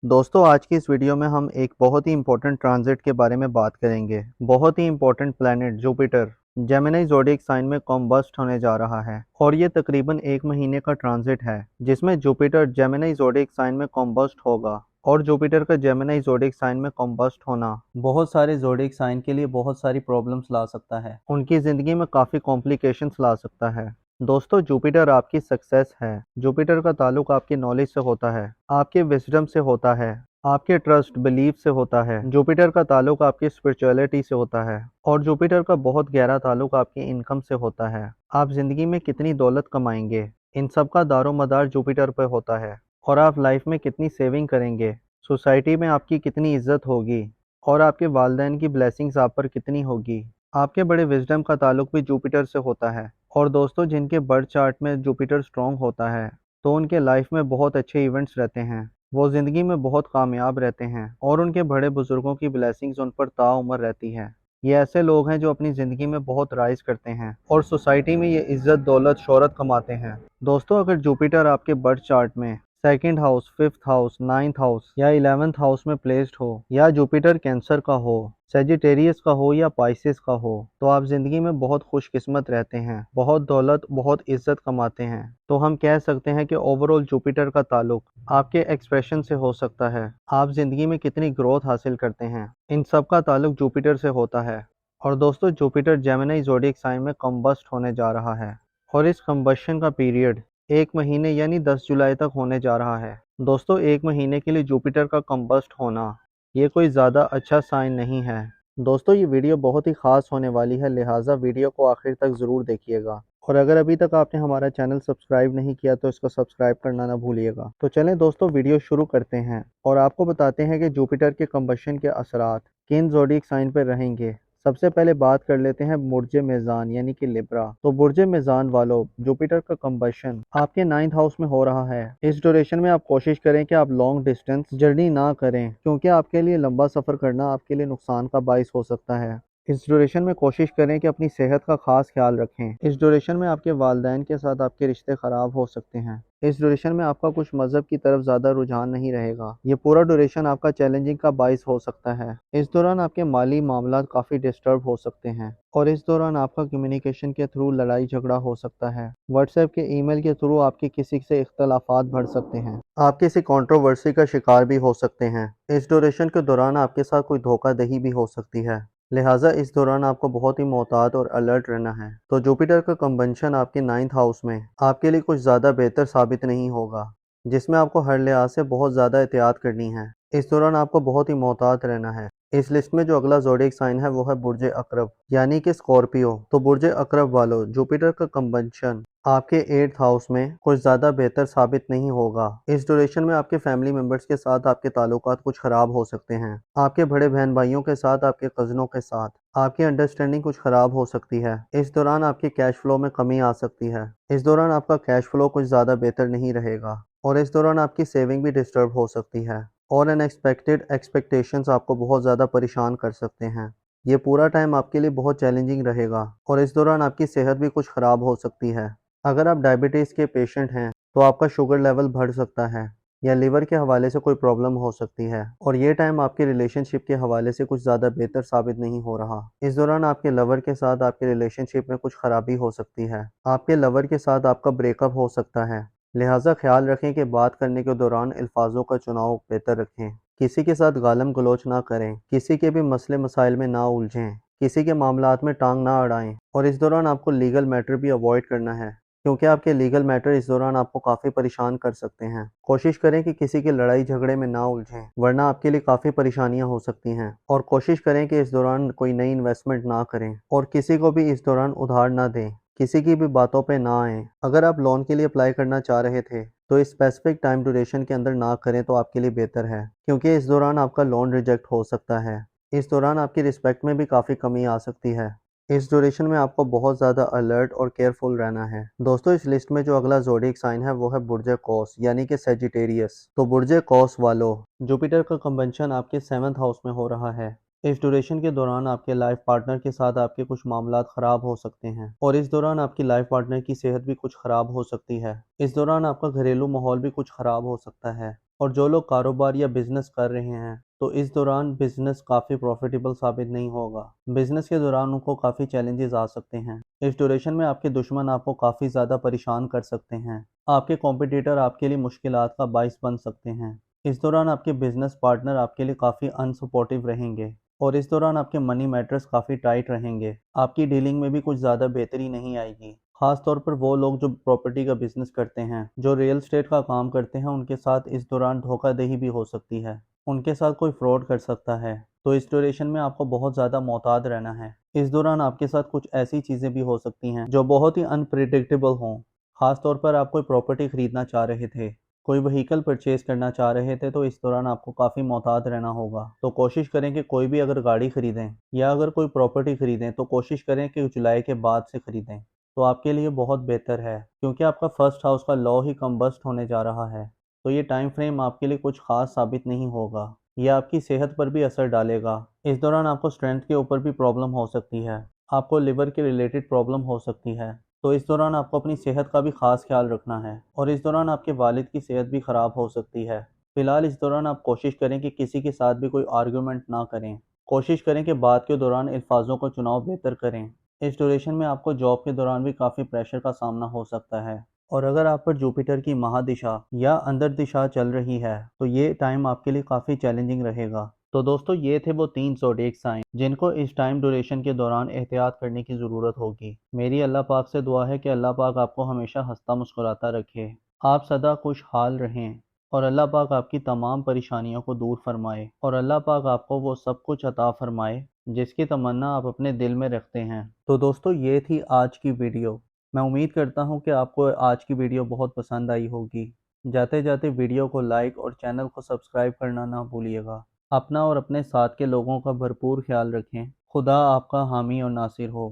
दोस्तों आज की इस वीडियो में हम एक बहुत ही इंपॉर्टेंट ट्रांजिट के बारे में बात करेंगे। बहुत ही important planet Jupiter Gemini zodiac sign में कॉम्बस्ट होने जा रहा है और ये तकरीबन 1 महीने का ट्रांजिट है जिसमें जुपिटर जेमिनी ज़ोडिएक साइन में कॉम्बस्ट होगा। और जुपिटर का जेमिनी ज़ोडिएक साइन में कॉम्बस्ट होना बहुत सारे ज़ोडिएक साइन के लिए बहुत सारी प्रॉब्लम्स ला सकता है, उनकी ज़िंदगी में काफ़ी कॉम्प्लिकेशंस ला सकता है। दोस्तों जुपिटर आपकी सक्सेस है। जुपिटर का ताल्लुक आपकी नॉलेज से होता है, आपके विजडम से होता है, आपके ट्रस्ट बिलीफ से होता है। जुपिटर का ताल्लुक आपकी स्पिरिचुअलिटी से होता है और जुपिटर का बहुत गहरा ताल्लुक आपकी इनकम से होता है। आप जिंदगी में कितनी दौलत कमाएंगे, इन सब का दारोमदार जुपिटर पर होता है। और आप लाइफ में कितनी सेविंग करेंगे, सोसाइटी में आपकी कितनी इज्जत होगी और आपके वालिदैन की ब्लेसिंग्स आप पर कितनी होगी। आपके बड़े विजडम का ताल्लुक भी जुपिटर से होता है। और दोस्तों जिनके बर्थ चार्ट में जुपिटर स्ट्रॉन्ग होता है तो उनके लाइफ में बहुत अच्छे इवेंट्स रहते हैं, वो ज़िंदगी में बहुत कामयाब रहते हैं और उनके बड़े बुजुर्गों की ब्लेसिंग्स उन पर ताउम्र रहती है। ये ऐसे लोग हैं जो अपनी ज़िंदगी में बहुत राइज करते हैं और सोसाइटी में ये इज्जत दौलत शोहरत कमाते हैं। दोस्तों अगर जुपिटर आपके बर्थ चार्ट में second house, fifth house, ninth house या 11th हाउस में प्लेस्ड हो, या जुपिटर कैंसर का हो, सेजिटेरियस का हो या पाइसिस का हो, तो आप जिंदगी में बहुत खुशकिस्मत रहते हैं, बहुत दौलत बहुत इज्जत कमाते हैं। तो हम कह सकते हैं कि ओवरऑल जुपिटर का ताल्लुक आपके एक्सप्रेशन से हो सकता है, आप जिंदगी में कितनी ग्रोथ हासिल करते हैं, इन सब का ताल्लुक जुपिटर से होता है। और दोस्तों जुपिटर जेमिनी ज़ोडिएक साइन में कम्बस्ट होने जा रहा है और इस कम्बशन का पीरियड 1 महीने यानी 10 जुलाई तक होने जा रहा है। दोस्तों 1 महीने के लिए जुपिटर का कम्बस्ट होना ये कोई ज़्यादा अच्छा साइन नहीं है। दोस्तों ये वीडियो बहुत ही ख़ास होने वाली है, लिहाजा वीडियो को आखिर तक ज़रूर देखिएगा। और अगर अभी तक आपने हमारा चैनल सब्सक्राइब नहीं किया तो इसको सब्सक्राइब करना ना भूलिएगा। तो चलें दोस्तों वीडियो शुरू करते हैं और आपको बताते हैं कि जुपिटर के कम्बशन के असरात किन ज़ोडिएक साइन पर रहेंगे। सबसे पहले बात कर लेते हैं बुर्ज मेज़ान यानी कि लिब्रा। तो बुर्ज मेज़ान वालों, जुपिटर का कम्बशन आपके 9th हाउस में हो रहा है। इस ड्यूरेशन में आप कोशिश करें कि आप लॉन्ग डिस्टेंस जर्नी ना करें, क्योंकि आपके लिए लंबा सफ़र करना आपके लिए नुकसान का बाइस हो सकता है। इस ड्यूरेशन में कोशिश करें कि अपनी सेहत का खास ख्याल रखें। इस ड्यूरेशन में आपके वालिदैन के साथ आपके रिश्ते ख़राब हो सकते हैं। इस ड्यूरेशन में आपका कुछ मज़हब की तरफ ज़्यादा रुझान नहीं रहेगा। ये पूरा ड्यूरेशन आपका चैलेंजिंग का बाइस हो सकता है। इस दौरान आपके माली मामला काफ़ी डिस्टर्ब हो सकते हैं और इस दौरान आपका कम्युनिकेशन के थ्रू लड़ाई झगड़ा हो सकता है। व्हाट्सएप के ईमेल के थ्रू आपके किसी से इख्तलाफात बढ़ सकते हैं। आप किसी कंट्रोवर्सी का शिकार भी हो सकते हैं। इस ड्यूरेशन के दौरान आपके साथ कोई धोखाधड़ी भी हो सकती है, लिहाजा इस दौरान आपको बहुत ही मोहतात और अलर्ट रहना है। तो जुपिटर का कंबंशन आपके 9th हाउस में आपके लिए कुछ ज़्यादा बेहतर साबित नहीं होगा, जिसमें आपको हर लिहाज से बहुत ज़्यादा एहतियात करनी है। इस दौरान आपको बहुत ही मोहतात रहना है। इस लिस्ट में जो अगला ज़ोडिएक साइन है वो है बुर्ज अकरब यानी कि स्कॉर्पियो। तो बुर्ज अकरब वालों, जुपिटर का कंबंशन आपके 8th हाउस में कुछ ज़्यादा बेहतर साबित नहीं होगा। इस ड्यूरेशन में आपके फैमिली मेम्बर्स के साथ आपके ताल्लुकात कुछ ख़राब हो सकते हैं। आपके बड़े बहन भाइयों के साथ, आपके कज़नों के साथ आपकी अंडरस्टैंडिंग कुछ ख़राब हो सकती है। इस दौरान आपके कैश फ्लो में कमी आ सकती है। इस दौरान आपका कैश फ्लो कुछ ज़्यादा बेहतर नहीं रहेगा और इस दौरान आपकी सेविंग भी डिस्टर्ब हो सकती है और अनएक्सपेक्टेड एक्सपेक्टेशंस आपको बहुत ज़्यादा परेशान कर सकते हैं। ये पूरा टाइम आपके लिए बहुत चैलेंजिंग रहेगा और इस दौरान आपकी सेहत भी कुछ ख़राब हो सकती है। अगर आप डायबिटीज़ के पेशेंट हैं तो आपका शुगर लेवल बढ़ सकता है या लिवर के हवाले से कोई प्रॉब्लम हो सकती है और ये टाइम आपके रिलेशनशिप के हवाले से कुछ ज़्यादा बेहतर साबित नहीं हो रहा। इस दौरान आपके लवर के साथ आपके रिलेशनशिप में कुछ खराबी हो सकती है। आपके लवर के साथ आपका ब्रेकअप हो सकता है, लिहाजा ख्याल रखें कि बात करने के दौरान अल्फाजों का चुनाव बेहतर रखें। किसी के साथ गालम गलोच ना करें, किसी के भी मसले मसाइल में ना उलझें, किसी के मामलात में टांग ना अड़ाएं और इस दौरान आपको लीगल मैटर भी अवॉइड करना है, क्योंकि आपके लीगल मैटर इस दौरान आपको काफ़ी परेशान कर सकते हैं। कोशिश करें कि किसी की लड़ाई झगड़े में ना उलझें, वरना आपके लिए काफ़ी परेशानियां हो सकती हैं। और कोशिश करें कि इस दौरान कोई नई इन्वेस्टमेंट ना करें और किसी को भी इस दौरान उधार ना दें, किसी की भी बातों पे ना आएं। अगर आप लोन के लिए अप्लाई करना चाह रहे थे तो इस स्पेसिफिक टाइम ड्यूरेशन के अंदर ना करें तो आपके लिए बेहतर है, क्योंकि इस दौरान आपका लोन रिजेक्ट हो सकता है। इस दौरान आपकी रिस्पेक्ट में भी काफ़ी कमी आ सकती है। इस ड्यूरेशन में आपको बहुत ज़्यादा अलर्ट और केयरफुल रहना है। दोस्तों इस लिस्ट में जो अगला ज़ोडिएक साइन है वो है बुर्ज कौस यानी कि सेजिटेरियस। तो बुर्ज कौस वालों, जुपिटर का कंबंशन आपके 7th हाउस में हो रहा है। इस ड्यूरेशन के दौरान आपके लाइफ पार्टनर के साथ आपके कुछ मामलात ख़राब हो सकते हैं और इस दौरान आपकी लाइफ पार्टनर की सेहत भी कुछ ख़राब हो सकती है। इस दौरान आपका घरेलू माहौल भी कुछ ख़राब हो सकता है। और जो लोग कारोबार या बिजनेस कर रहे हैं तो इस दौरान बिजनेस काफ़ी प्रॉफिटेबल साबित नहीं होगा। बिजनेस के दौरान उनको काफ़ी चैलेंजेस आ सकते हैं। इस ड्यूरेशन में आपके दुश्मन आपको काफ़ी ज़्यादा परेशान कर सकते हैं। आपके कॉम्पिटिटर आपके लिए मुश्किलात का बाइस बन सकते हैं। इस दौरान आपके बिजनेस पार्टनर आपके लिए काफ़ी अनसपोर्टिव रहेंगे और इस दौरान आपके मनी मैटर्स काफ़ी टाइट रहेंगे। आपकी डीलिंग में भी कुछ ज़्यादा बेहतरी नहीं आएगी। खास तौर पर वो लोग जो प्रॉपर्टी का बिजनेस करते हैं, जो रियल एस्टेट का काम करते हैं, उनके साथ इस दौरान धोखाधड़ी भी हो सकती है। उनके साथ कोई फ्रॉड कर सकता है। तो इस ड्यूरेशन में आपको बहुत ज़्यादा मोहतात रहना है। इस दौरान आपके साथ कुछ ऐसी चीज़ें भी हो सकती हैं जो बहुत ही अनप्रिडिक्टेबल हों। खास तौर पर आप कोई प्रॉपर्टी खरीदना चाह रहे थे, कोई व्हीकल परचेज करना चाह रहे थे, तो इस दौरान आपको काफ़ी मोहतात रहना होगा। तो कोशिश करें कि कोई भी अगर गाड़ी खरीदें या अगर कोई प्रॉपर्टी खरीदें तो कोशिश करें कि जुलाई के बाद से खरीदें। तो आपके लिए बहुत बेहतर है, क्योंकि आपका फर्स्ट हाउस का लॉ ही कम्बस्ट होने जा रहा है। तो ये टाइम फ्रेम आपके लिए कुछ खास साबित नहीं होगा। यह आपकी सेहत पर भी असर डालेगा। इस दौरान आपको स्ट्रेंथ के ऊपर भी प्रॉब्लम हो सकती है। आपको लिवर के रिलेटेड प्रॉब्लम हो सकती है। तो इस दौरान आपको अपनी सेहत का भी खास ख्याल रखना है और इस दौरान आपके वालिद की सेहत भी ख़राब हो सकती है। फिलहाल इस दौरान आप कोशिश करें कि किसी के साथ भी कोई आर्गुमेंट ना करें। कोशिश करें कि बात के दौरान अल्फाजों का चुनाव बेहतर करें। इस ड्यूरेशन में आपको जॉब के दौरान भी काफ़ी प्रेशर का सामना हो सकता है। और अगर आप पर जुपिटर की महादिशा या अंदर दिशा चल रही है तो ये टाइम आपके लिए काफ़ी चैलेंजिंग रहेगा। तो दोस्तों, ये थे वो 3 ज़ोडिएक साइन जिनको इस टाइम ड्यूरेशन के दौरान एहतियात करने की ज़रूरत होगी। मेरी अल्लाह पाक से दुआ है कि अल्लाह पाक आपको हमेशा हंसता मुस्कुराता रखे, आप सदा खुशहाल रहें और अल्लाह पाक आपकी तमाम परेशानियों को दूर फरमाए और अल्लाह पाक आपको वो सब कुछ अता फरमाए जिसकी तमन्ना आप अपने दिल में रखते हैं। तो दोस्तों, ये थी आज की वीडियो। मैं उम्मीद करता हूँ कि आपको आज की वीडियो बहुत पसंद आई होगी। जाते जाते वीडियो को लाइक और चैनल को सब्सक्राइब करना ना भूलिएगा। अपना और अपने साथ के लोगों का भरपूर ख्याल रखें। खुदा आपका हामी और नासिर हो।